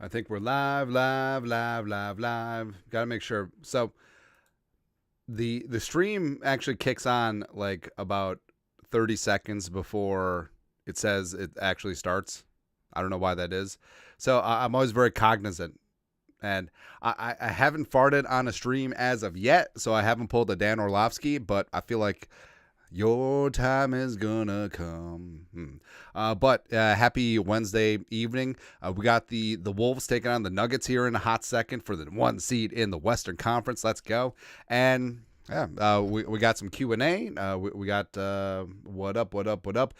I think we're live. Got to make sure. So the stream actually kicks on like about 30 seconds before it says it actually starts. I don't know why that is. So I'm always very cognizant. And I haven't farted on a stream as of yet, so I haven't pulled a Dan Orlovsky, but I feel like your time is gonna come. But happy Wednesday evening. We got the Wolves taking on the Nuggets here in a hot second for the 1 seed in the Western Conference. Let's go. And yeah, we got some Q&A. We got what up.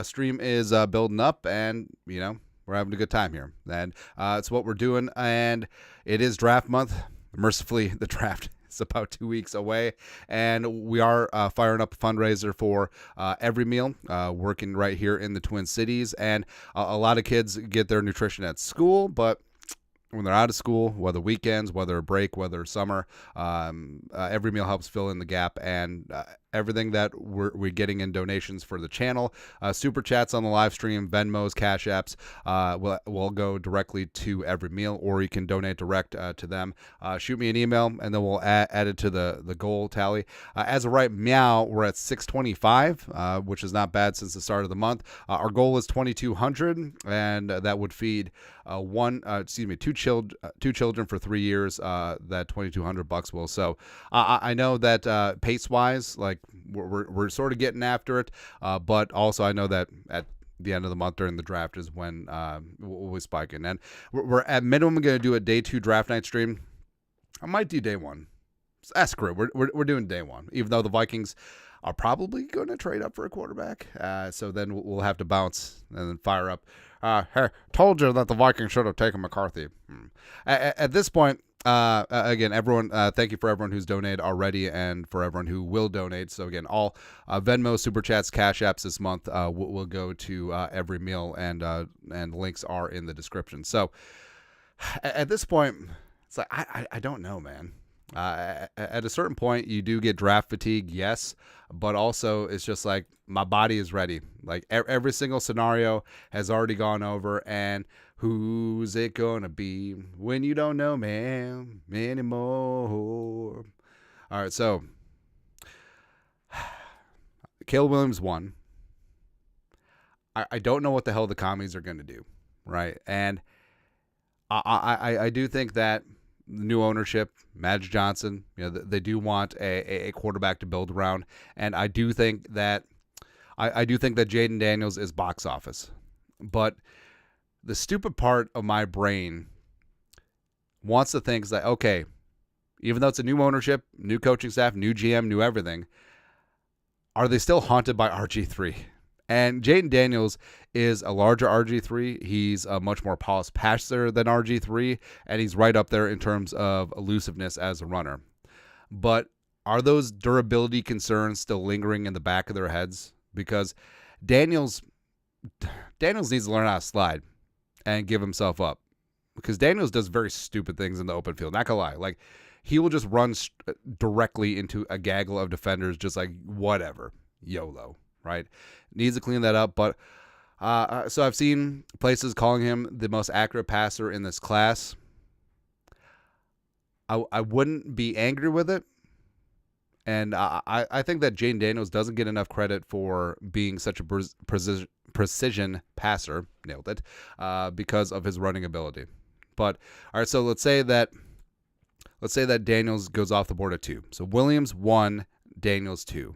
Stream is building up, and we're having a good time here. And it's what we're doing, and it is draft month. Mercifully, the draft is about 2 weeks away, and we are firing up a fundraiser for Every Meal, working right here in the Twin Cities. And a lot of kids get their nutrition at school, but when they're out of school, whether weekends, whether a break, whether summer, Every Meal helps fill in the gap. And everything that we're getting in donations for the channel, super chats on the live stream, Venmos, Cash Apps, will go directly to Every Meal, or you can donate direct to them. Shoot me an email, and then we'll add it to the goal tally. As of right now, we're at 625, which is not bad since the start of the month. Our goal is 2,200, and that would feed two children for 3 years. That $2,200 will. So I know that pace wise, like we're sort of getting after it, but also I know that at the end of the month during the draft is when we'll be spiking, and we're at minimum going to do a day 2 draft night stream. I might do day 1. Screw it. We're doing day 1, even though the Vikings are probably going to trade up for a quarterback. So then we'll have to bounce and then fire up. Hey, told you that the Vikings should have taken McCarthy. At this point, again, everyone, thank you for everyone who's donated already and for everyone who will donate. So again, all Venmo, Super Chats, Cash Apps this month will go to Every Meal, and links are in the description. So at this point, it's like, I don't know, man. At a certain point, you do get draft fatigue, yes, but also it's just like my body is ready. Like every single scenario has already gone over, and who's it gonna be when you don't know, man, anymore? All right, so Caleb Williams won. I don't know what the hell the commies are gonna do, right? And I do think that new ownership, Magic Johnson, they do want a quarterback to build around, and I do think that Jaden Daniels is box office. But the stupid part of my brain wants to think that, okay, even though it's a new ownership, new coaching staff, new GM, new everything, are they still haunted by RG3? And Jaden Daniels is a larger RG3. He's a much more polished passer than RG3, and he's right up there in terms of elusiveness as a runner. But are those durability concerns still lingering in the back of their heads? Because Daniels needs to learn how to slide and give himself up. Because Daniels does very stupid things in the open field. Not gonna lie. Like, he will just run directly into a gaggle of defenders, just like, whatever. YOLO. Right? Needs to clean that up. But so I've seen places calling him the most accurate passer in this class. I wouldn't be angry with it. And I think that Jaden Daniels doesn't get enough credit for being such a precision passer. Nailed it. Because of his running ability. But all right, so let's say that Daniels goes off the board at 2. So Williams 1, Daniels 2.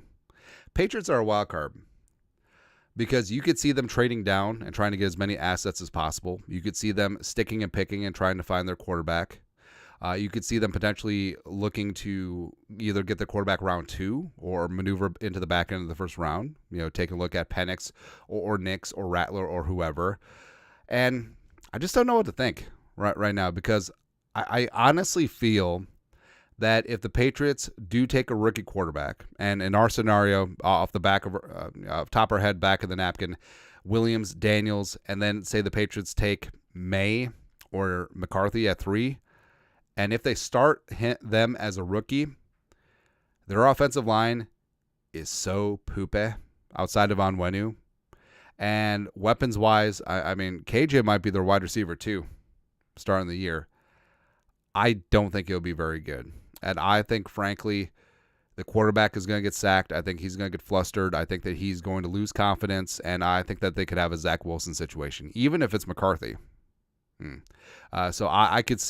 Patriots are a wild card because you could see them trading down and trying to get as many assets as possible. You could see them sticking and picking and trying to find their quarterback. You could see them potentially looking to either get their quarterback round 2 or maneuver into the back end of the first round. Take a look at Penix or Nix or Rattler or whoever. And I just don't know what to think right now, because I honestly feel that if the Patriots do take a rookie quarterback, and in our scenario, off the back of top of our head, back of the napkin, Williams, Daniels, and then say the Patriots take May or McCarthy at 3, and if they start them as a rookie, their offensive line is so poopy outside of Onwenu. And weapons-wise, I mean, KJ might be their wide receiver too. starting the year, I don't think he'll be very good. And I think, frankly, the quarterback is going to get sacked. I think he's going to get flustered. I think that he's going to lose confidence, and I think that they could have a Zach Wilson situation, even if it's McCarthy. So I could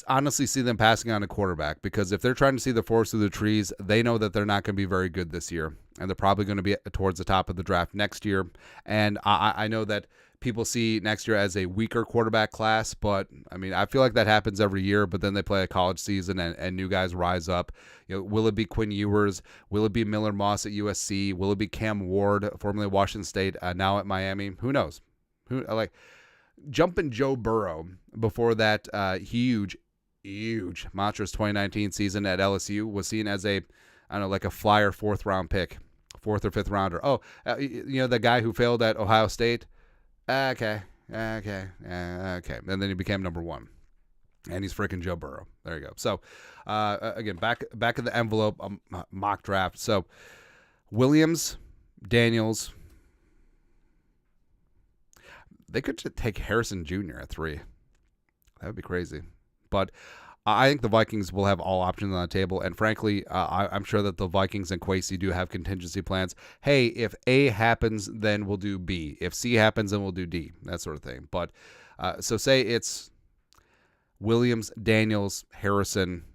honestly see them passing on a quarterback, because if they're trying to see the forest through the trees, they know that they're not going to be very good this year, and they're probably going to be towards the top of the draft next year. And I know that people see next year as a weaker quarterback class, but I mean, I feel like that happens every year, but then they play a college season and new guys rise up. Will it be Quinn Ewers? Will it be Miller Moss at USC? Will it be Cam Ward, formerly Washington State, now at Miami? Who knows? Jumping Joe Burrow before that huge monstrous 2019 season at LSU was seen as a flyer 4th round pick, 4th or 5th rounder. The guy who failed at Ohio State. Okay. And then he became number 1. And he's freaking Joe Burrow. There you go. So, again, back of the envelope, mock draft. So, Williams, Daniels. They could just take Harrison Jr. at 3. That would be crazy. But I think the Vikings will have all options on the table. And frankly, I'm sure that the Vikings and Kwesi do have contingency plans. Hey, if A happens, then we'll do B. If C happens, then we'll do D. That sort of thing. But so say it's Williams, Daniels, Harrison,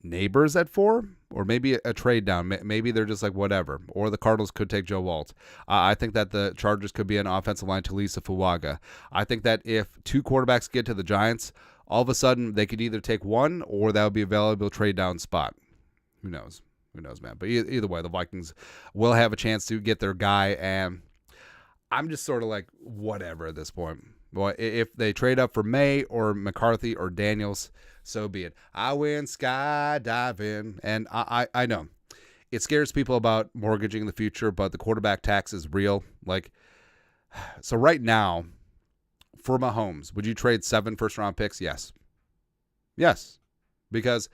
Neighbors at 4, or maybe a trade down. Maybe they're just like whatever. Or the Cardinals could take Joe Walt. I think that the Chargers could be an offensive line to Lisa Fuaga. I think that if 2 quarterbacks get to the Giants, all of a sudden they could either take one, or that would be a valuable trade down spot. Who knows? Who knows, man? But either way, the Vikings will have a chance to get their guy, and I'm just sort of like whatever at this point. Well, if they trade up for May or McCarthy or Daniels, so be it. I went skydiving, and I know it scares people about mortgaging the future, but the quarterback tax is real. So right now, for Mahomes, would you trade 7 first-round picks? Yes, because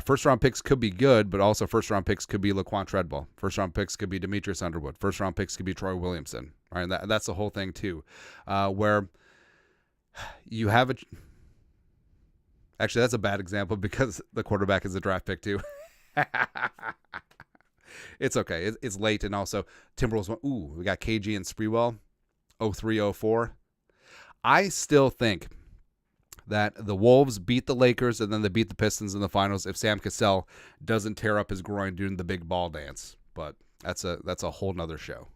first-round picks could be good, but also first-round picks could be Laquan Treadwell. First-round picks could be Demetrius Underwood. First-round picks could be Troy Williamson. Right, and that's the whole thing too, where you have a. Actually, that's a bad example because the quarterback is a draft pick too. It's okay. It's late, and also Timberwolves went. Ooh, we got KG and Sprewell, 03-04. I still think that the Wolves beat the Lakers and then they beat the Pistons in the finals if Sam Cassell doesn't tear up his groin doing the big ball dance. But that's a whole nother show.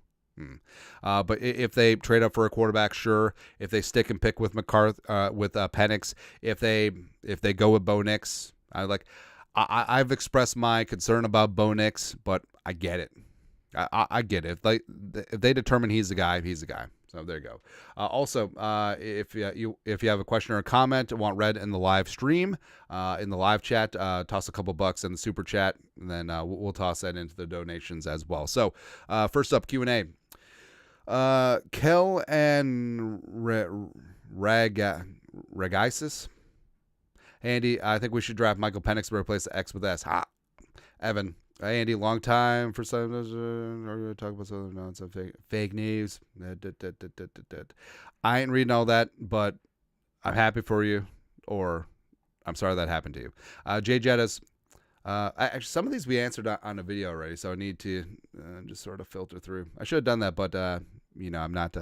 But if they trade up for a quarterback, sure. If they stick and pick with McCarthy, with Penix, if they go with Bo Nix, I've expressed my concern about Bo Nix, but I get it. I get it. If they determine he's the guy, he's the guy. So there you go. Also, if you have a question or a comment, want read in the live stream, in the live chat, toss a couple bucks in the super chat, and then we'll toss that into the donations as well. So first up, Q&A. Kel and Regisis. Andy, I think we should draft Michael Penix to replace the X with S. Ha. Evan. Andy, long time for some. Are talking about some nonsense, fake news. I ain't reading all that, but I'm happy for you, or I'm sorry that happened to you. Jay Jettis. Actually, some of these we answered on a video already, so I need to just sort of filter through. I should have done that, but I'm not.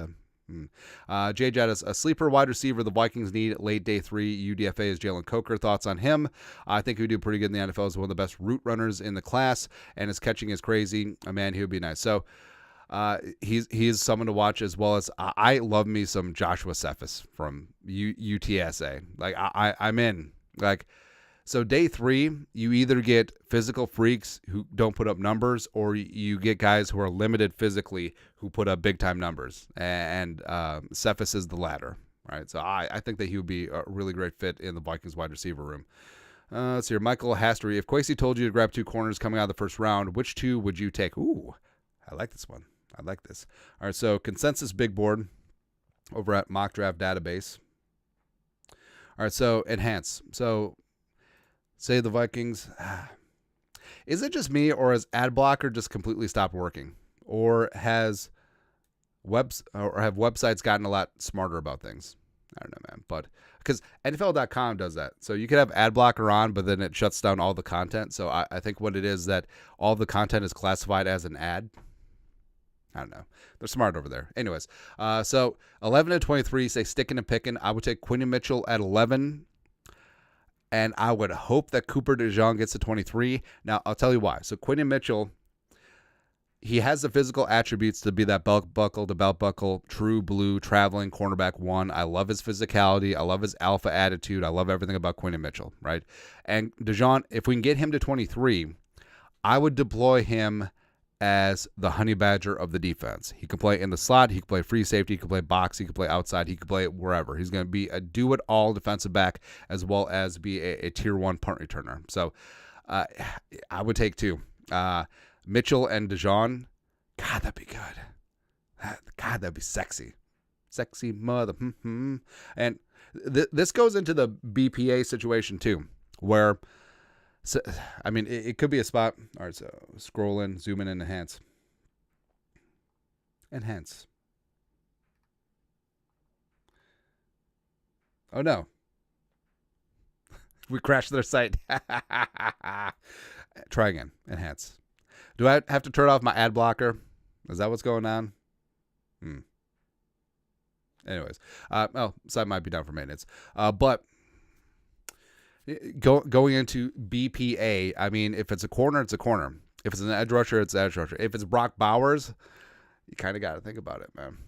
Jay Jettis, a sleeper wide receiver the Vikings need late day 3. UDFA is Jalen Coker. Thoughts on him? I think he would do pretty good in the NFL. Is one of the best route runners in the class, and his catching is crazy. Man, he would be nice. So he's someone to watch, as well as I love me some Joshua Cephas from UTSA. I'm in. So day 3, you either get physical freaks who don't put up numbers, or you get guys who are limited physically who put up big-time numbers. And Cephas is the latter, right? So I think that he would be a really great fit in the Vikings wide receiver room. Let's see here. Michael Hastery. If Kwesi told you to grab 2 corners coming out of the first round, which 2 would you take? Ooh, I like this one. I like this. All right, so consensus big board over at Mock Draft Database. All right, so enhance. So say the Vikings. Is it just me, or has Adblocker just completely stopped working, or have websites gotten a lot smarter about things? I don't know, man. But because NFL.com does that. So you could have ad blocker on, but then it shuts down all the content. So I think what it is that all the content is classified as an ad. I don't know. They're smart over there. Anyways, so 11 to 23, say sticking and picking. I would take Quinton Mitchell at 11. And I would hope that Cooper DeJean gets to 23. Now, I'll tell you why. So Quinton Mitchell, he has the physical attributes to be that belt buckle to belt buckle, true blue, traveling cornerback one. I love his physicality. I love his alpha attitude. I love everything about Quinton Mitchell, right? And DeJean, if we can get him to 23, I would deploy him as the honey badger of the defense. He can play in the slot. He can play free safety. He can play box. He can play outside. He can play wherever. He's going to be a do-it-all defensive back as well as be a tier 1 punt returner. So I would take 2. Mitchell and DeJean. God, that'd be good. God, that'd be sexy. Sexy mother. And this goes into the BPA situation too, where so, I mean, it could be a spot. All right, so scroll in, zoom in, and enhance. Enhance. Oh, no. We crashed their site. Try again. Enhance. Do I have to turn off my ad blocker? Is that what's going on? Anyways. Site might be down for maintenance. But going into BPA, I mean, if it's a corner, it's a corner. If it's an edge rusher, it's an edge rusher. If it's Brock Bowers, you kind of got to think about it, man.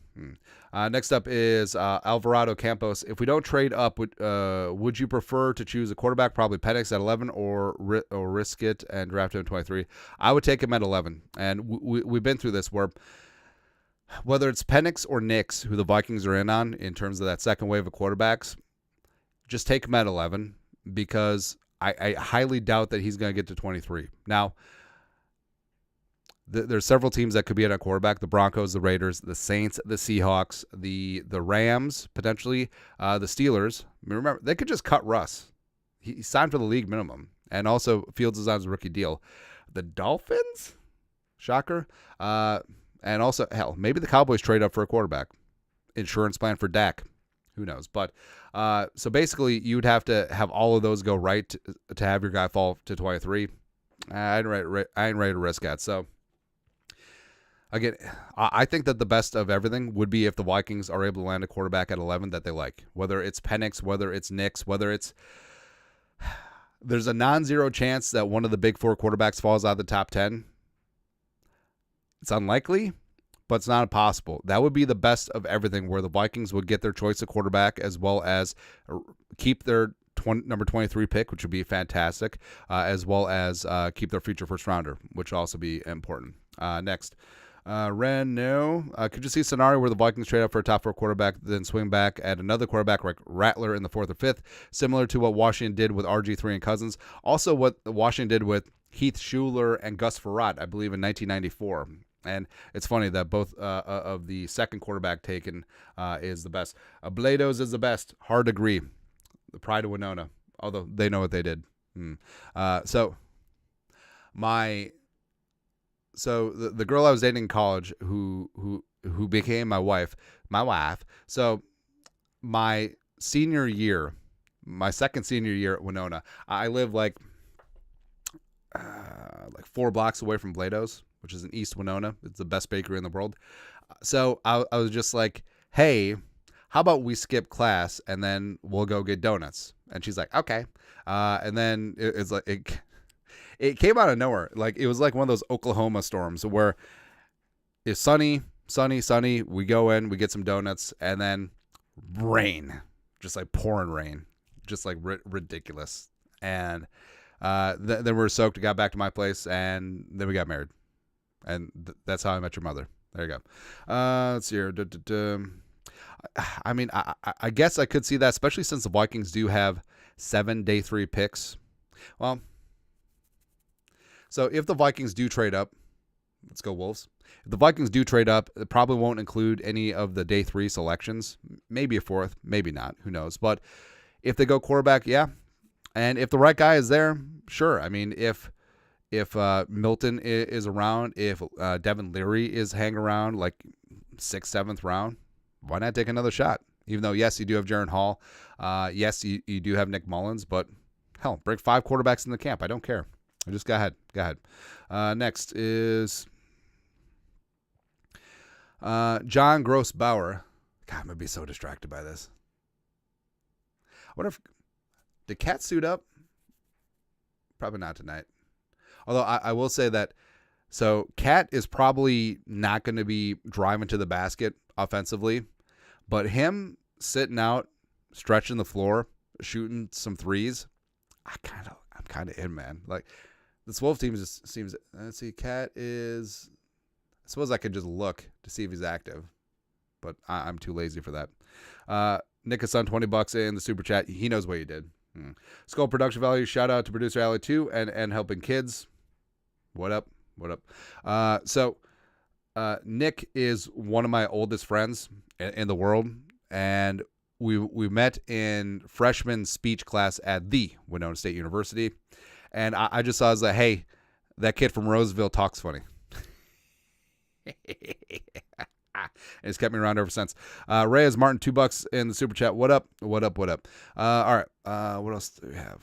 Next up is Alvarado Campos. If we don't trade up, would you prefer to choose a quarterback? Probably Penix at 11 or risk it and draft him at 23. I would take him at 11. And we've been through this where whether it's Penix or Nix, who the Vikings are in terms of that second wave of quarterbacks, just take him at 11. Because I highly doubt that he's going to get to 23. Now, there's several teams that could be at a quarterback: the Broncos, the Raiders, the Saints, the Seahawks, the Rams, potentially the Steelers. I mean, remember, they could just cut Russ. He signed for the league minimum, and also Fields is on his rookie deal. The Dolphins, shocker, and also hell, maybe the Cowboys trade up for a quarterback. Insurance plan for Dak. Who knows? But so basically, you'd have to have all of those go right to have your guy fall to 23. I ain't ready to risk that. So again, I think that the best of everything would be if the Vikings are able to land a quarterback at 11 that they like. Whether it's Penix, whether it's Nix, whether it's there's a non-zero chance that one of the big 4 quarterbacks falls out of the top 10. It's unlikely, but it's not impossible. That would be the best of everything, where the Vikings would get their choice of quarterback as well as keep their number 23 pick, which would be fantastic, as well as keep their future first rounder, which would also be important. Next, Ren, no. Could you see a scenario where the Vikings trade up for a top 4 quarterback, then swing back at another quarterback like Rattler in the 4th or 5th, similar to what Washington did with RG3 and Cousins? Also, what Washington did with Heath Schuler and Gus Frerotte, I believe, in 1994. And it's funny that both of the second quarterback taken is the best. Blados is the best. Hard to agree. The pride of Winona, although they know what they did. So the girl I was dating in college who became my wife. So my senior year, my second senior year at Winona, I live like 4 blocks away from Blados, which is in East Winona. It's the best bakery in the world. So I was just like, hey, how about we skip class and then we'll go get donuts? And she's like, okay. And then it's like, it came out of nowhere. Like, it was like one of those Oklahoma storms where it's sunny, we go in, we get some donuts, and then rain, just like pouring rain, just like ridiculous. And then we were soaked, got back to my place, and then we got married. And that's how I met your mother. There you go. Let's see here. I mean, I guess I could see that, especially since the Vikings do have 7 day 3 picks. Well, so if the Vikings do trade up, let's go Wolves. If the Vikings do trade up, it probably won't include any of the day 3 selections. Maybe a 4th, maybe not. Who knows? But if they go quarterback, yeah. And if the right guy is there, sure. I mean, if Milton is around, if Devin Leary is hanging around like 6th, 7th round, why not take another shot? Even though, yes, you do have Jaron Hall. Yes, you do have Nick Mullins, but hell, bring 5 quarterbacks in the camp. I don't care. Just go ahead. Go ahead. Next is John Gross-Bauer. God, I'm going to be so distracted by this. I wonder if, did Cat suit up? Probably not tonight. Although I will say that, so Cat is probably not going to be driving to the basket offensively, but him sitting out, stretching the floor, shooting some threes, I'm kind of in, man. Like, this Wolf team just seems, let's see, Cat is, I suppose I could just look to see if he's active, but I'm too lazy for that. Nick has $20 in the super chat. He knows what you did. Skull production value. Shout out to producer Allie too, and helping kids. What up? So Nick is one of my oldest friends in the world, and we met in freshman speech class at the Winona State University, and I just saw, I was like, hey, that kid from Roseville talks funny. And it's kept me around ever since. Reyes Martin, $2 in the super chat. What up? All right. What else do we have?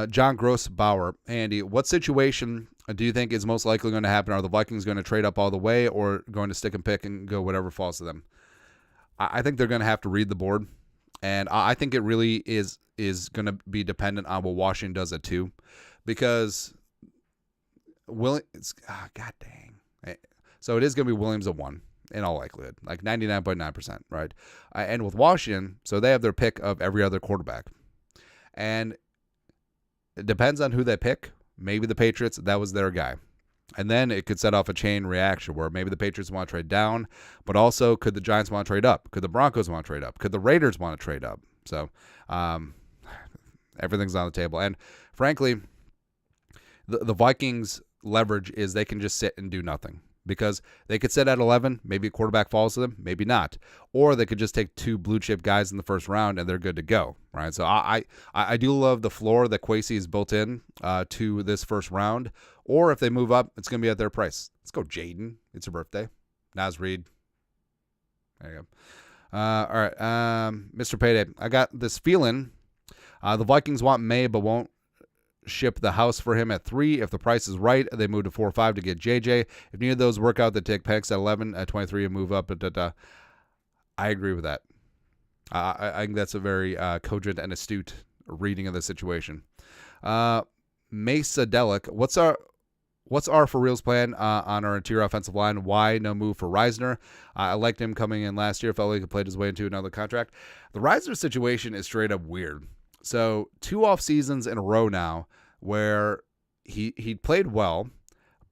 John Gross-Bauer. Andy, what situation do you think is most likely going to happen? Are the Vikings going to trade up all the way, or going to stick and pick and go whatever falls to them? I think they're going to have to read the board, and I think it really is going to be dependent on what Washington does at 2, because God dang. So it is going to be Williams at 1 in all likelihood, like 99.9%, right? And with Washington, so they have their pick of every other quarterback. And it depends on who they pick. Maybe the Patriots, that was their guy. And then it could set off a chain reaction where maybe the Patriots want to trade down, but also could the Giants want to trade up? Could the Broncos want to trade up? Could the Raiders want to trade up? So everything's on the table. And frankly, the Vikings' leverage is they can just sit and do nothing, because they could sit at 11, maybe a quarterback falls to them, maybe not. Or they could just take 2 blue-chip guys in the first round, and they're good to go, right? So I do love the floor that Kwesi has built in to this first round. Or if they move up, it's going to be at their price. Let's go, Jaden. It's your birthday. Naz Reed. There you go. All right, Mr. Payday. I got this feeling the Vikings want May but won't ship the house for him at 3. If the price is right, they move to 4 or 5 to get JJ. If neither of those work out, they take Penix at 11, at 23, and move up. I agree with that. I think that's a very cogent and astute reading of the situation. Mesa Delic, what's our for reals plan on our interior offensive line? Why no move for Reisner? I liked him coming in last year. Felt like he played his way into another contract. The Reisner situation is straight up weird. So 2 off seasons in a row now where he played well,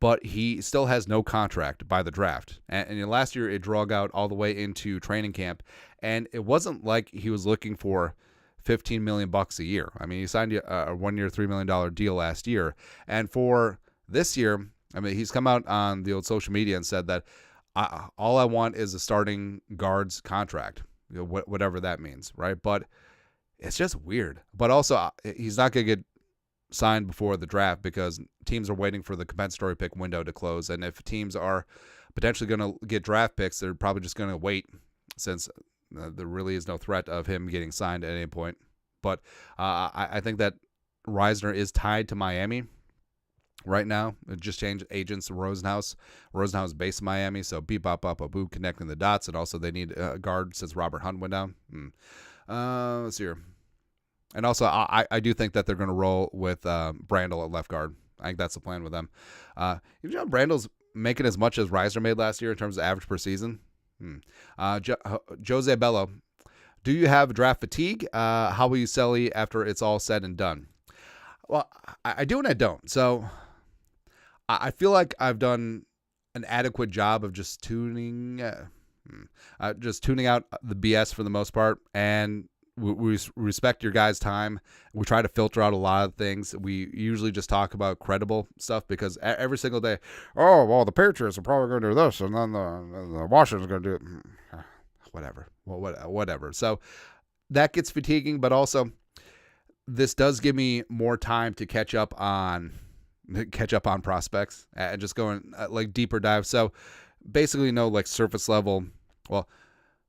but he still has no contract by the draft. And last year it drug out all the way into training camp, and it wasn't like he was looking for $15 million a year. I mean, he signed a 1-year, $3 million deal last year, and for this year, I mean, he's come out on the old social media and said that all I want is a starting guard's contract, whatever that means, right? But it's just weird. But also, he's not going to get signed before the draft because teams are waiting for the compensatory pick window to close. And if teams are potentially going to get draft picks, they're probably just going to wait, since there really is no threat of him getting signed at any point. But I think that Reisner is tied to Miami right now. It just changed agents to Rosenhaus. Rosenhaus is based in Miami, so beep, bop, bop, boo, connecting the dots. And also they need a guard since Robert Hunt went down. Let's see here. And also, I do think that they're going to roll with Brandel at left guard. I think that's the plan with them. You know, Brandel's making as much as Reisner made last year in terms of average per season. Jose Bello, do you have draft fatigue? How will you sell after it's all said and done? Well, I do and I don't. So I feel like I've done an adequate job of just tuning out the BS for the most part, and we respect your guys' time. We try to filter out a lot of things. We usually just talk about credible stuff, because every single day, oh, well, the Patriots are probably going to do this, and then the Washington's going to do it. Whatever. Whatever. So that gets fatiguing, but also this does give me more time to catch up on prospects and just going like deeper dive. So basically no like surface level Well,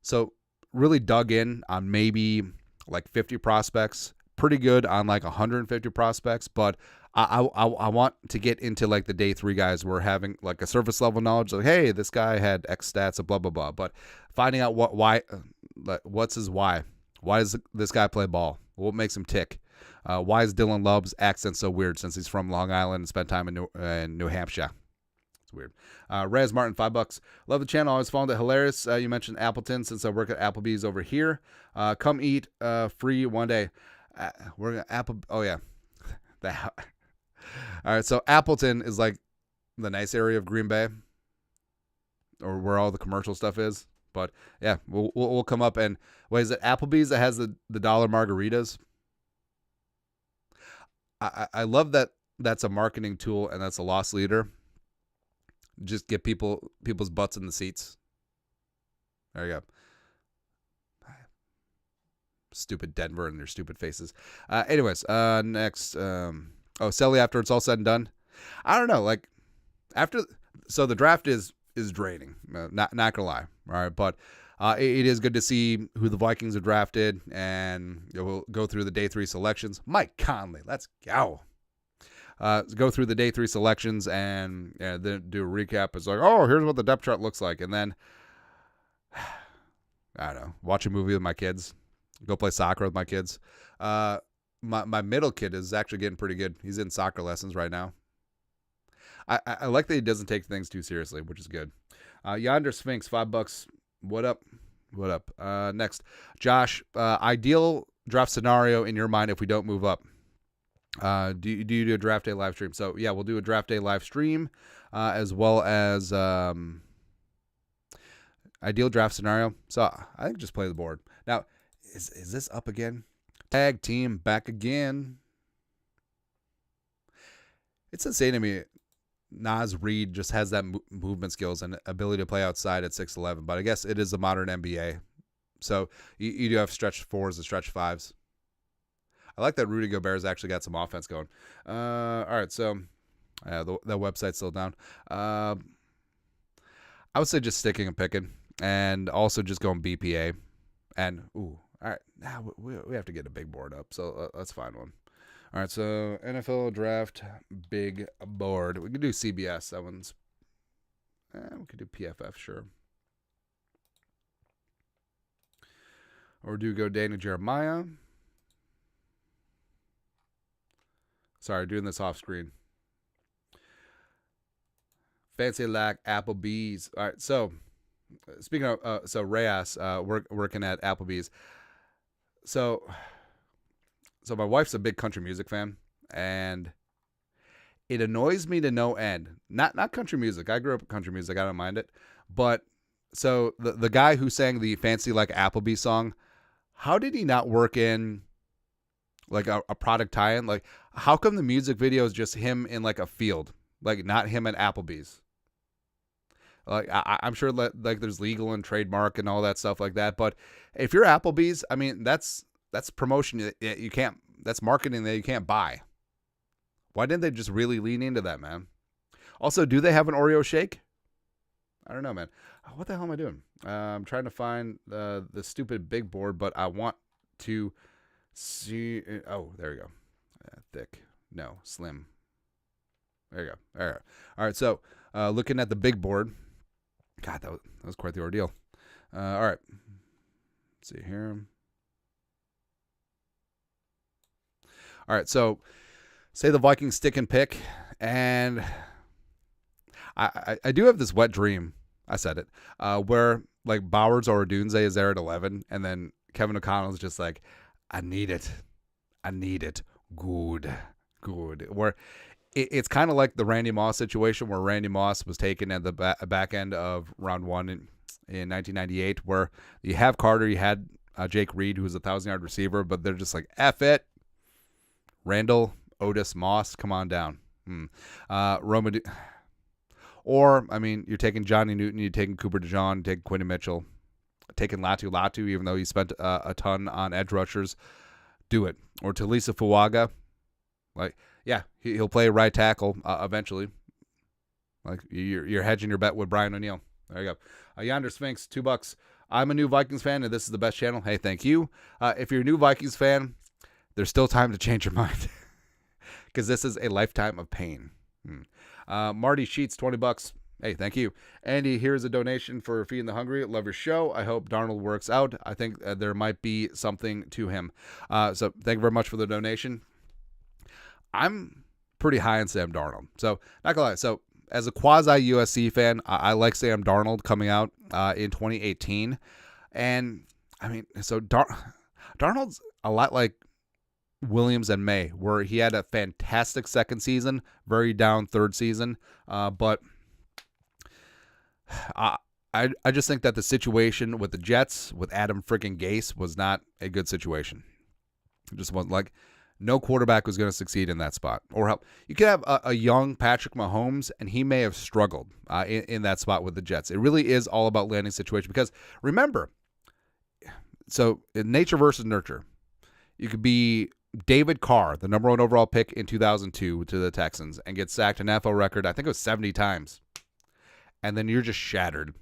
so really dug in on maybe like 50 prospects. Pretty good on like 150 prospects, but I want to get into like the day 3 guys who are having like a surface level knowledge, like, hey, this guy had X stats of blah blah blah, but finding out what's his why. Why does this guy play ball? What makes him tick? Why is Dylan Love's accent so weird since he's from Long Island and spent time in New Hampshire? It's weird. Rez Martin, $5. Love the channel. Always found it hilarious. You mentioned Appleton since I work at Applebee's over here. Come eat free one day. We're gonna Apple. Oh yeah. All right. So Appleton is like the nice area of Green Bay, or where all the commercial stuff is. But yeah, we'll come up and what is it? Applebee's that has the dollar margaritas. I love that that's a marketing tool and that's a loss leader. Just get people's butts in the seats. There you go. Stupid Denver and their stupid faces. Anyways, next. Selly after it's all said and done. I don't know. Like so the draft is draining. Not gonna lie. All right, but it is good to see who the Vikings have drafted, and we'll go through the day 3 selections. Mike Conley, let's go. Go through the day 3 selections and then do a recap. It's like, oh, here's what the depth chart looks like, and then I don't know, watch a movie with my kids, go play soccer with my kids. My middle kid is actually getting pretty good. He's in soccer lessons right now. I like that he doesn't take things too seriously, which is good. Yonder Sphinx, $5. What up? What up? Next, Josh. Ideal draft scenario in your mind if we don't move up. Do you do a draft day live stream? So yeah, we'll do a draft day live stream, as well as ideal draft scenario. So I think just play the board. Now, is this up again? Tag team back again. It's insane to me. Naz Reid just has that movement skills and ability to play outside at 6'11", but I guess it is the modern NBA. So you do have stretch 4s and stretch 5s. I like that Rudy Gobert's actually got some offense going. All right, so the website's still down. I would say just sticking and picking, and also just going BPA. And all right, now we have to get a big board up, so let's find one. All right, so NFL draft big board. We could do CBS. That one's. We could do PFF, sure. Or do go Daniel Jeremiah. Sorry, doing this off screen. Fancy like Applebee's. All right, so speaking of, Reyes, working at Applebee's. So my wife's a big country music fan, and it annoys me to no end. Not country music. I grew up with country music. I don't mind it. But so the guy who sang the Fancy Like Applebee's song, how did he not work in like a product tie-in? Like, how come the music video is just him in like a field, like not him at Applebee's? Like, I'm sure that like there's legal and trademark and all that stuff like that. But if you're Applebee's, I mean, that's promotion that you can't. That's marketing that you can't buy. Why didn't they just really lean into that, man? Also, do they have an Oreo shake? I don't know, man. What the hell am I doing? I'm trying to find the stupid big board, but I want to see. Oh, there we go. Thick. No, slim. There you go. All right. All right. So, looking at the big board. God, that was quite the ordeal. All right. Let's see here. All right. So, say the Vikings stick and pick, and I do have this wet dream. I said it. Where like Bowers or Odunze is there at 11, and then Kevin O'Connell's just like, I need it. Good. Where it's kind of like the Randy Moss situation, where Randy Moss was taken at the back end of round 1 in 1998, where you have Carter, you had Jake Reed, who was a 1,000-yard receiver, but they're just like, F it. Randall, Otis, Moss, come on down. Roma, or, I mean, you're taking Johnny Newton, you're taking Cooper DeJean, you're taking Quinton Mitchell, taking Latu, even though he spent a ton on edge rushers. Do it. Or Talisa Fuaga. Like, yeah, he'll play right tackle eventually. Like, you're hedging your bet with Brian O'Neill. There you go. Yonder Sphinx, $2. I'm a new Vikings fan, and this is the best channel. Hey, thank you. If you're a new Vikings fan, there's still time to change your mind because this is a lifetime of pain. Marty Sheets, $20. Hey, thank you. Andy, here's a donation for Feeding the Hungry. Love your show. I hope Darnold works out. I think there might be something to him. So thank you very much for the donation. I'm pretty high on Sam Darnold. So not gonna lie. So as a quasi USC fan, I like Sam Darnold coming out in 2018. And I mean, so Darnold's a lot like Williams and May, where he had a fantastic second season, very down third season. But I just think that the situation with the Jets, with Adam freaking Gase, was not a good situation. It just wasn't like no quarterback was going to succeed in that spot or help. You could have a young Patrick Mahomes, and he may have struggled in that spot with the Jets. It really is all about landing situation because remember, so in nature versus nurture, you could be David Carr, the number 1 overall pick in 2002 to the Texans, and get sacked an NFL record, I think it was 70 times. And then you're just shattered.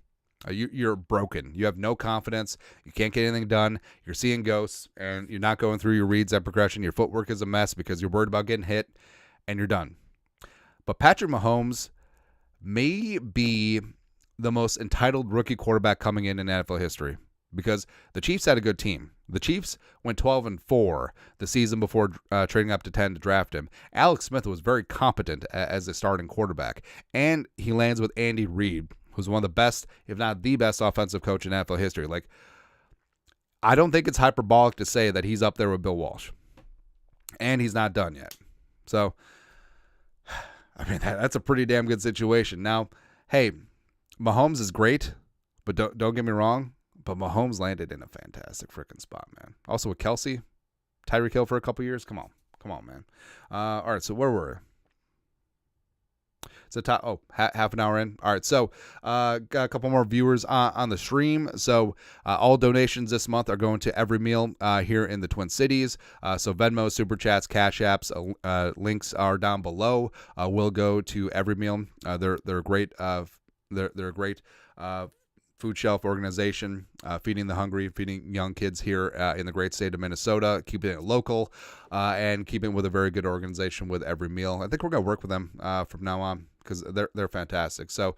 You're broken. You have no confidence. You can't get anything done. You're seeing ghosts, and you're not going through your reads and progression. Your footwork is a mess because you're worried about getting hit, and you're done. But Patrick Mahomes may be the most entitled rookie quarterback coming in NFL history because the Chiefs had a good team. The Chiefs went 12-4 the season before trading up to 10 to draft him. Alex Smith was very competent as a starting quarterback, and he lands with Andy Reid, who's one of the best, if not the best, offensive coach in NFL history. Like, I don't think it's hyperbolic to say that he's up there with Bill Walsh, and he's not done yet. So, I mean, that's a pretty damn good situation. Now, hey, Mahomes is great, but don't get me wrong. But Mahomes landed in a fantastic freaking spot, man. Also with Kelsey, Tyreek Hill for a couple years. Come on, man. All right, so where were we? So half an hour in. All right, so got a couple more viewers on the stream. So all donations this month are going to Every Meal here in the Twin Cities. So Venmo, Super Chats, Cash Apps, links are down below. Will go to Every Meal. They're great. They're a great food shelf organization, feeding the hungry, feeding young kids here in the great state of Minnesota, keeping it local, and keeping it with a very good organization with Every Meal. I think we're going to work with them from now on because they're fantastic. So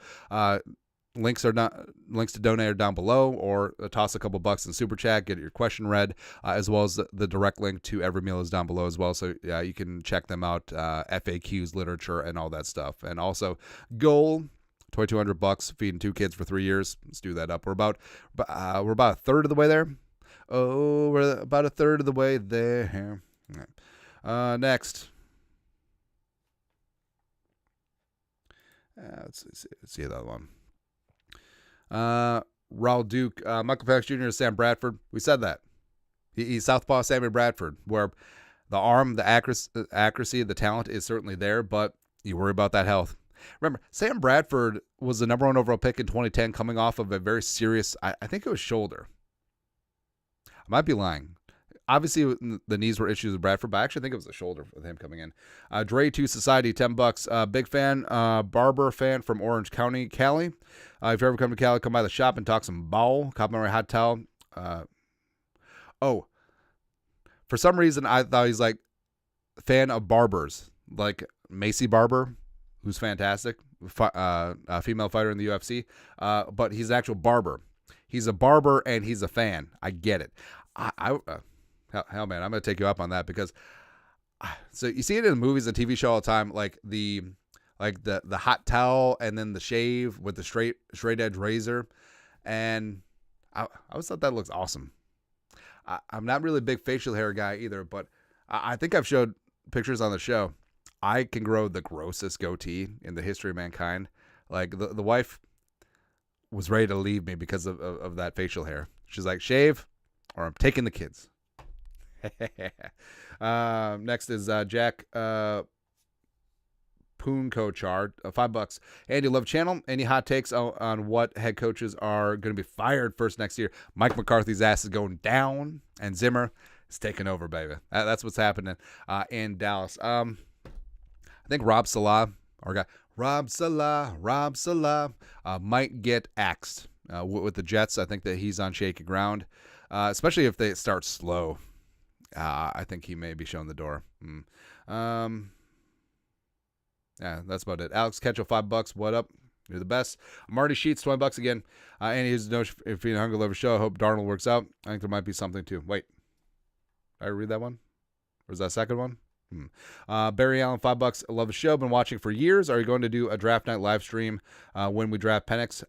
links to donate are down below, or toss a couple bucks in Super Chat, get your question read, as well as the direct link to Every Meal is down below as well. So you can check them out, FAQs, literature, and all that stuff. And also goal, $2,200 feeding 2 kids for 3 years. Let's do that up. We're about a third of the way there. Oh, we're about a third of the way there. Next. Let's see that one. Raul Duke, Michael Penix Jr. is Sam Bradford. We said that. He's Southpaw Sammy Bradford, where the arm, the accuracy, the talent is certainly there, but you worry about that health. Remember, Sam Bradford was the number 1 overall pick in 2010 coming off of a very serious, I think it was shoulder. I might be lying. Obviously, the knees were issues with Bradford, but I actually think it was the shoulder with him coming in. Dre 2 Society, $10. Big fan, barber fan from Orange County, Cali. If you ever come to Cali, come by the shop and talk some ball. Complimentary hot towel. For some reason, I thought he's like a fan of barbers, like Macy Barber, who's fantastic, female fighter in the UFC, but he's an actual barber. He's a barber and he's a fan. I get it. Hell, man, I'm going to take you up on that because so you see it in the movies and TV show all the time, like the hot towel and then the shave with the straight edge razor, and I always thought that looks awesome. I'm not really a big facial hair guy either, but I think I've showed pictures on the show. I can grow the grossest goatee in the history of mankind. Like the wife was ready to leave me because of that facial hair. She's like, shave or I'm taking the kids. Next is Jack Poonkochar, $5. Andy, love channel. Any hot takes on what head coaches are going to be fired first next year? Mike McCarthy's ass is going down, and Zimmer is taking over, baby. That's what's happening in Dallas. I think Rob Salah our guy Rob Salah might get axed with the Jets. I think that he's on shaky ground, especially if they start slow. I think he may be shown the door. Yeah, that's about it. Alex Ketchel, $5. What up? You're the best. Marty Sheets, $20 again. And he's no if you're Hunger Lover Show. I hope Darnold works out. I think there might be something too. Wait, did I read that one? Or is that second one? Barry Allen, $5. I love the show. Been watching for years. Are you going to do a draft night live stream when we draft Penix?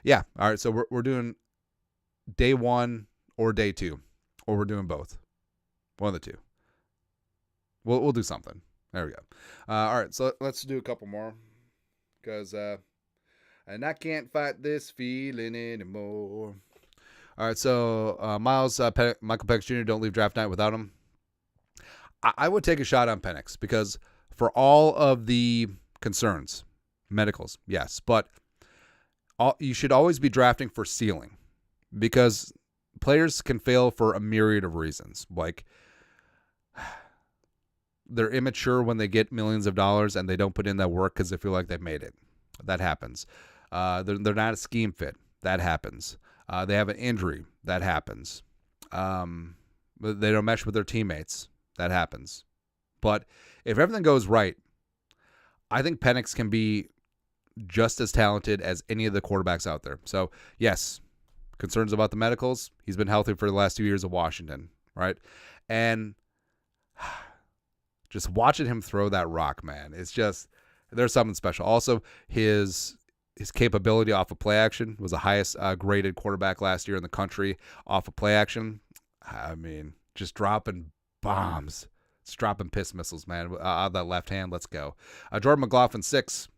Yeah. All right. So we're doing day 1 or day 2, or we're doing both. One of the two. We'll do something. There we go. All right. So let's do a couple more. Because and I can't fight this feeling anymore. All right, so Michael Penix Jr., don't leave draft night without him. I would take a shot on Penix because for all of the concerns, medicals, yes, but you should always be drafting for ceiling because players can fail for a myriad of reasons. Like they're immature when they get millions of dollars and they don't put in that work because they feel like they've made it. That happens. They're not a scheme fit. That happens. They have an injury. That happens. They don't mesh with their teammates. That happens. But if everything goes right, I think Penix can be just as talented as any of the quarterbacks out there. So, yes, concerns about the medicals. He's been healthy for the last 2 years of Washington, right? And just watching him throw that rock, man, it's just, there's something special. Also, his capability off of play action was the highest graded quarterback last year in the country off of play action. I mean, just dropping bombs. It's dropping piss missiles, man. Out of that left hand, let's go. Jordan McLaughlin, 6.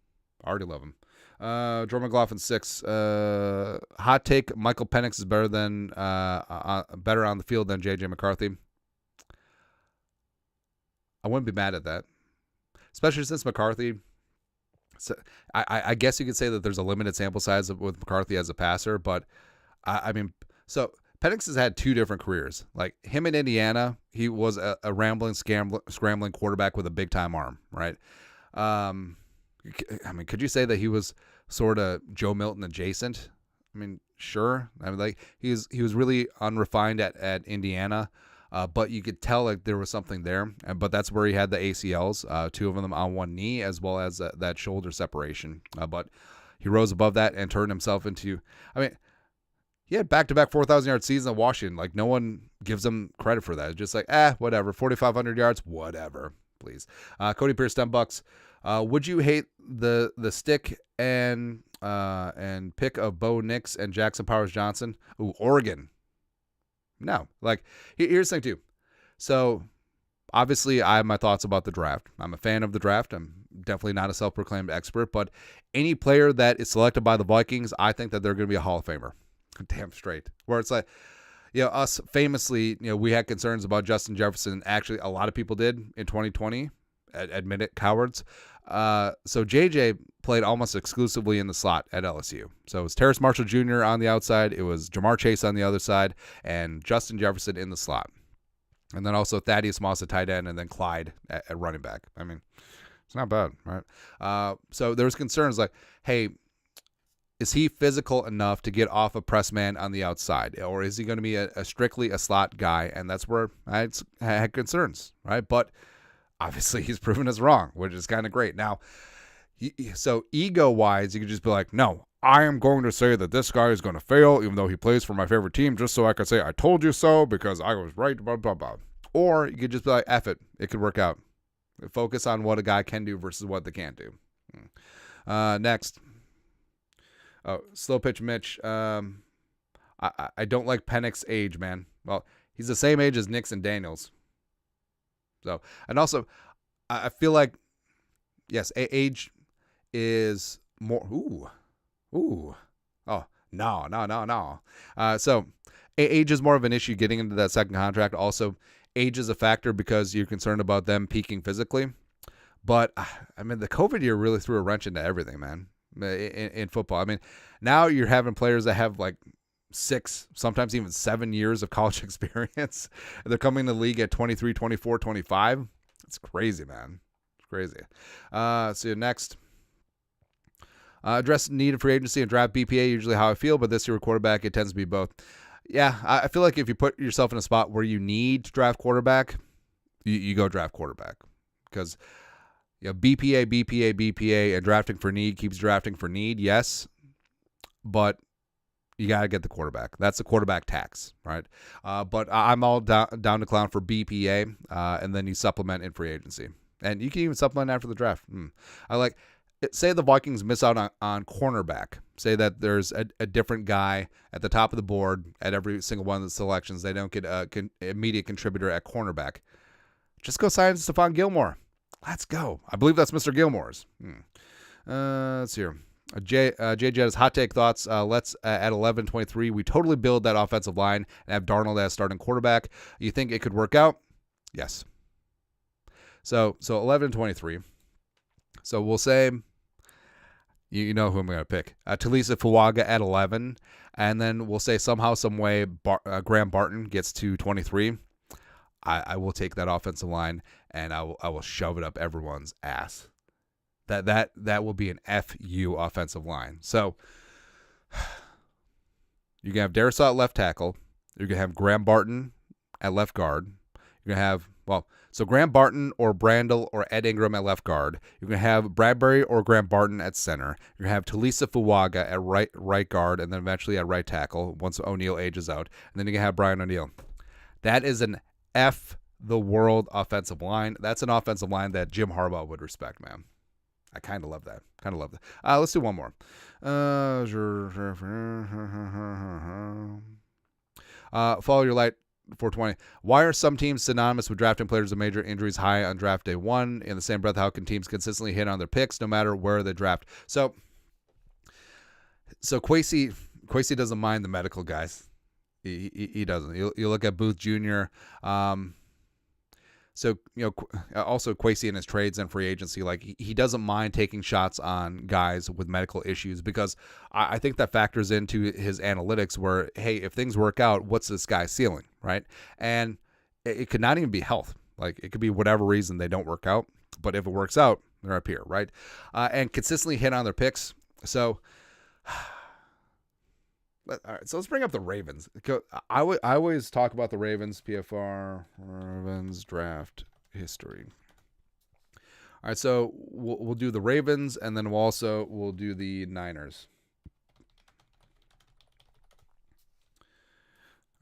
Already love him. Jordan McLaughlin, 6. Hot take, Michael Penix is better on the field than J.J. McCarthy. I wouldn't be mad at that, especially since McCarthy. So I guess you could say that there's a limited sample size with McCarthy as a passer, but I mean, so Penix has had 2 different careers. Like him in Indiana, he was a rambling, scrambling quarterback with a big time arm, right? I mean, could you say that he was sort of Joe Milton adjacent? I mean, sure. I mean, like he was really unrefined at Indiana. But you could tell like there was something there, but that's where he had the ACLs, 2 of them on one knee, as well as that shoulder separation. But he rose above that and turned himself into, I mean, he had back-to-back 4,000-yard seasons at Washington. Like no one gives him credit for that. It's just like, whatever, 4,500 yards, whatever, please. Cody Pierce, $10. Would you hate the stick and pick of Bo Nix and Jackson Powers Johnson? Ooh, Oregon. No, like here's the thing too. So obviously I have my thoughts about the draft. I'm a fan of the draft. I'm definitely not a self-proclaimed expert, but any player that is selected by the Vikings, I think that they're going to be a Hall of Famer. Damn straight. Where it's like, us famously, we had concerns about Justin Jefferson. Actually, a lot of people did in 2020. Admit it, cowards. So JJ played almost exclusively in the slot at LSU. So it was Terrace Marshall Jr. on the outside. It was Jamar Chase on the other side and Justin Jefferson in the slot. And then also Thaddeus Moss at tight end and then Clyde at running back. I mean, it's not bad, right? So there was concerns like, hey, is he physical enough to get off a press man on the outside? Or is he going to be a strictly a slot guy? And that's where I had concerns, right? But obviously he's proven us wrong, which is kind of great. Now, so ego-wise, you could just be like, no, I am going to say that this guy is going to fail, even though he plays for my favorite team, just so I can say I told you so because I was right, blah, blah, blah. Or you could just be like, F it. It could work out. Focus on what a guy can do versus what they can't do. Next. Oh, slow pitch Mitch. I don't like Penix's age, man. Well, he's the same age as Nix and Daniels. So, and also, I feel like, yes, age is more. Oh, no. So, age is more of an issue getting into that second contract. Also, age is a factor because you're concerned about them peaking physically. But, I mean, the COVID year really threw a wrench into everything, man, in football. I mean, now you're having players that have like 6, sometimes even 7 years of college experience. They're coming to the league at 23, 24, 25. It's crazy, man. It's Crazy. See you next. Address needed free agency and draft BPA, usually how I feel, but this year with quarterback, it tends to be both. Yeah, I feel like if you put yourself in a spot where you need to draft quarterback, you go draft quarterback. Because BPA, and drafting for need keeps drafting for need, yes, but you got to get the quarterback. That's the quarterback tax, right? But I'm all down to clown for BPA, and then you supplement in free agency. And you can even supplement after the draft. I like... Say the Vikings miss out on cornerback. Say that there's a different guy at the top of the board at every single one of the selections. They don't get an immediate contributor at cornerback. Just go sign Stephon Gilmore. Let's go. I believe that's Mr. Gilmore's. Let's see here. JJ has hot take thoughts. Let's at 11-23, we totally build that offensive line and have Darnold as starting quarterback. You think it could work out? Yes. So 11-23. So we'll say... You know who I'm going to pick. Talisa Fuaga at 11. And then we'll say somehow, some way, Graham Barton gets to 23. I will take that offensive line, and I will shove it up everyone's ass. That will be an FU offensive line. So you're going to have Darrisaw at left tackle. You're going to have Graham Barton at left guard. You're going to have, so Graham Barton or Brandel or Ed Ingram at left guard. You're going to have Bradbury or Graham Barton at center. You're going to have Talisa Fuaga at right guard and then eventually at right tackle once O'Neal ages out. And then you're going to have Brian O'Neal. That is an F the world offensive line. That's an offensive line that Jim Harbaugh would respect, man. I kind of love that. Let's do one more. Follow your light. 420. Why are some teams synonymous with drafting players with major injuries high on draft day one? In the same breath, how can teams consistently hit on their picks no matter where they draft? So Kwesi doesn't mind the medical guys. He doesn't. You look at Booth Jr. Also Kwesi in his trades and free agency, like he doesn't mind taking shots on guys with medical issues because I think that factors into his analytics where, hey, if things work out, what's this guy's ceiling, right? And it could not even be health. Like it could be whatever reason they don't work out, but if it works out, they're up here, right? And consistently hit on their picks. So, all right, so let's bring up the Ravens. I always talk about the Ravens, PFR, Ravens draft history. All right, so we'll do the Ravens, and then we'll do the Niners.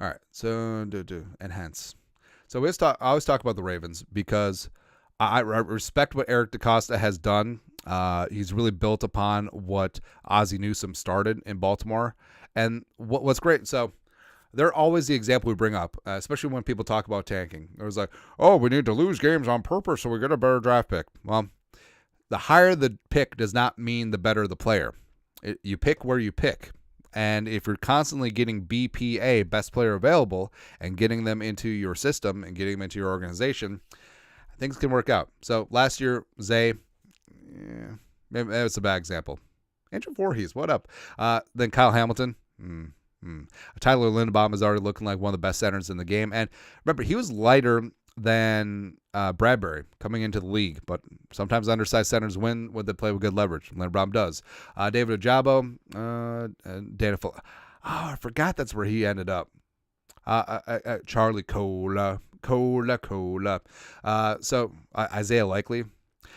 All right, so enhance. So I always talk about the Ravens because I respect what Eric DeCosta has done. He's really built upon what Ozzie Newsome started in Baltimore. And what's great, so they're always the example we bring up, especially when people talk about tanking. It was like, oh, we need to lose games on purpose so we get a better draft pick. Well, the higher the pick does not mean the better the player. You pick where you pick. And if you're constantly getting BPA, best player available, and getting them into your system and getting them into your organization, things can work out. So last year, Zay, maybe that's a bad example. Andrew Voorhees, what up? Then Kyle Hamilton. Tyler Linderbaum is already looking like one of the best centers in the game. And remember, he was lighter than Bradbury coming into the league, but sometimes undersized centers win when they play with good leverage. Linderbaum does. David Ojabo, I forgot that's where he ended up. Charlie Cola. So Isaiah Likely.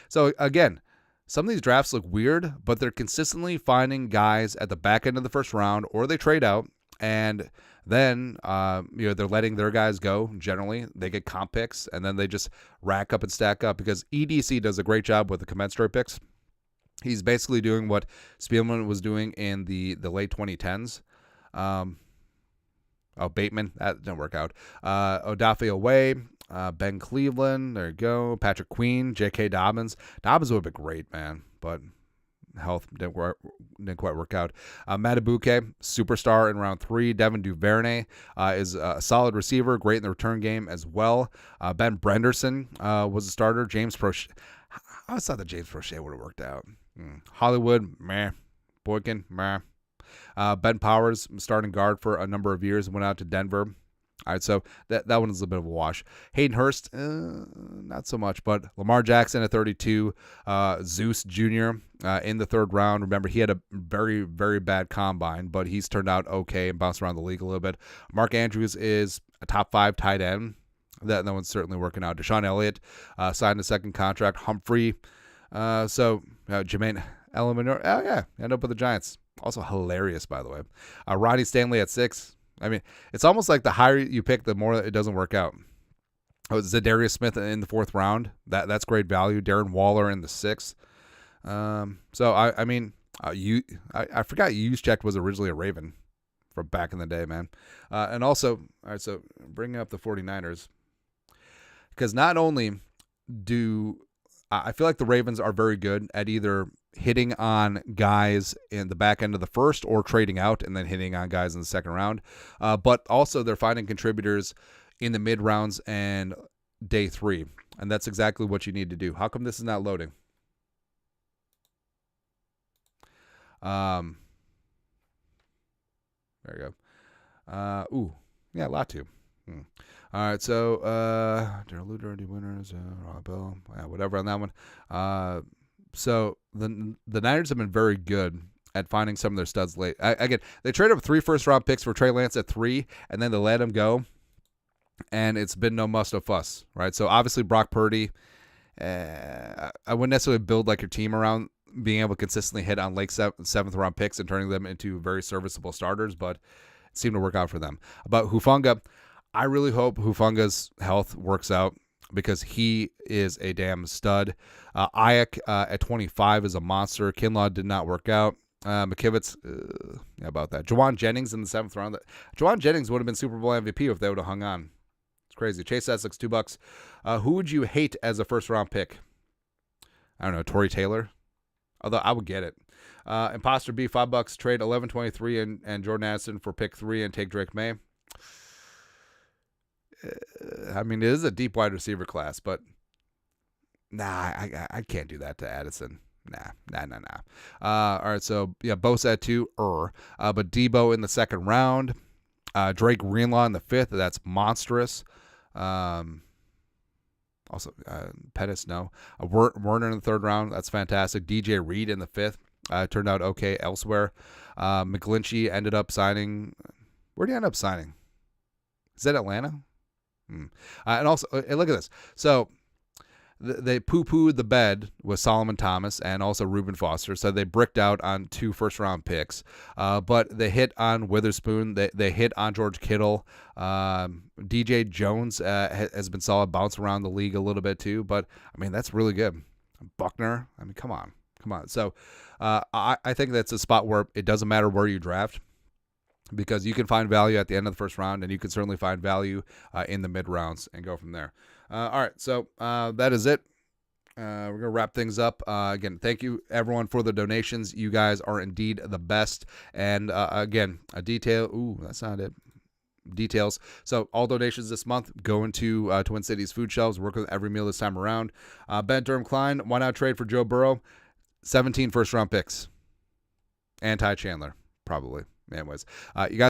So again, some of these drafts look weird, but they're consistently finding guys at the back end of the first round, or they trade out, and then they're letting their guys go. Generally, they get comp picks, and then they just rack up and stack up because EDC does a great job with the commensurate picks. He's basically doing what Spielman was doing in the late 2010s. Bateman, that didn't work out. Odafe Owe. Ben Cleveland, there you go. Patrick Queen, J.K. Dobbins. Dobbins would have been great, man, but health didn't quite work out. Matabuke, superstar in round 3. Devin Duvernay is a solid receiver, great in the return game as well. Ben Brenderson was a starter. James Prochet. I always thought that James Prochet would have worked out. Hollywood, meh. Boykin, meh. Ben Powers, starting guard for a number of years, went out to Denver. All right, so that one is a bit of a wash. Hayden Hurst, not so much, but Lamar Jackson at 32, Zeus Jr. In the third round. Remember, he had a very, very bad combine, but he's turned out okay and bounced around the league a little bit. Mark Andrews is a top 5 tight end. That one's certainly working out. Deshaun Elliott signed a second contract. Humphrey, Jermaine Eleanor, end up with the Giants. Also hilarious, by the way. Ronnie Stanley at 6. I mean, it's almost like the higher you pick, the more it doesn't work out. Zadarius Smith in the 4th round. That's great value. Darren Waller in the 6th. I forgot Juszczyk was originally a Raven from back in the day, man. And also, all right, so bringing up the 49ers. Because not only I feel like the Ravens are very good at either hitting on guys in the back end of the first or trading out and then hitting on guys in the second round. But also they're finding contributors in the mid rounds and day 3. And that's exactly what you need to do. How come this is not loading? There you go. Latu. All right, so Daryl Luder, D winners, Bill, whatever on that one. So the Niners have been very good at finding some of their studs late. Again, they traded up 3 first-round picks for Trey Lance at 3, and then they let him go, and it's been no muss, no fuss, right? So obviously Brock Purdy, I wouldn't necessarily build like your team around being able to consistently hit on late 7th-round picks and turning them into very serviceable starters, but it seemed to work out for them. About Hufanga, I really hope Hufanga's health works out because he is a damn stud. Ayak at 25 is a monster. Kinlaw did not work out. McKivitz, about that. Jawan Jennings in the 7th round. Jawan Jennings would have been Super Bowl MVP if they would have hung on. It's crazy. Chase Essex, $2. Who would you hate as a first-round pick? I don't know, Torrey Taylor? Although I would get it. Imposter B, $5. Trade 11-23 and Jordan Addison for pick 3 and take Drake May. I mean, it is a deep wide receiver class, but I can't do that to Addison. Nah. All right, so Bosa at 2, but Debo in the 2nd round. Drake Greenlaw in the 5th. That's monstrous. Also, Pettis, no. Werner in the 3rd round. That's fantastic. DJ Reed in the 5th. Turned out okay elsewhere. McGlinchey ended up signing. Where did he end up signing? Is that Atlanta? And also, look at this. So they poo-pooed the bed with Solomon Thomas and also Reuben Foster. So they bricked out on 2 first-round picks. But they hit on Witherspoon. They hit on George Kittle. DJ Jones has been solid, bounced around the league a little bit too. But, I mean, that's really good. Buckner, I mean, come on. So I think that's a spot where it doesn't matter where you draft, because you can find value at the end of the first round, and you can certainly find value in the mid-rounds and go from there. All right, so that is it. We're going to wrap things up. Again, thank you, everyone, for the donations. You guys are indeed the best. And, again, a detail. Ooh, that's not it. Details. So all donations this month go into Twin Cities food shelves. Work with every meal this time around. Ben Durham Klein, why not trade for Joe Burrow? 17 first-round picks. And Ty Chandler, probably. Anyways, you guys.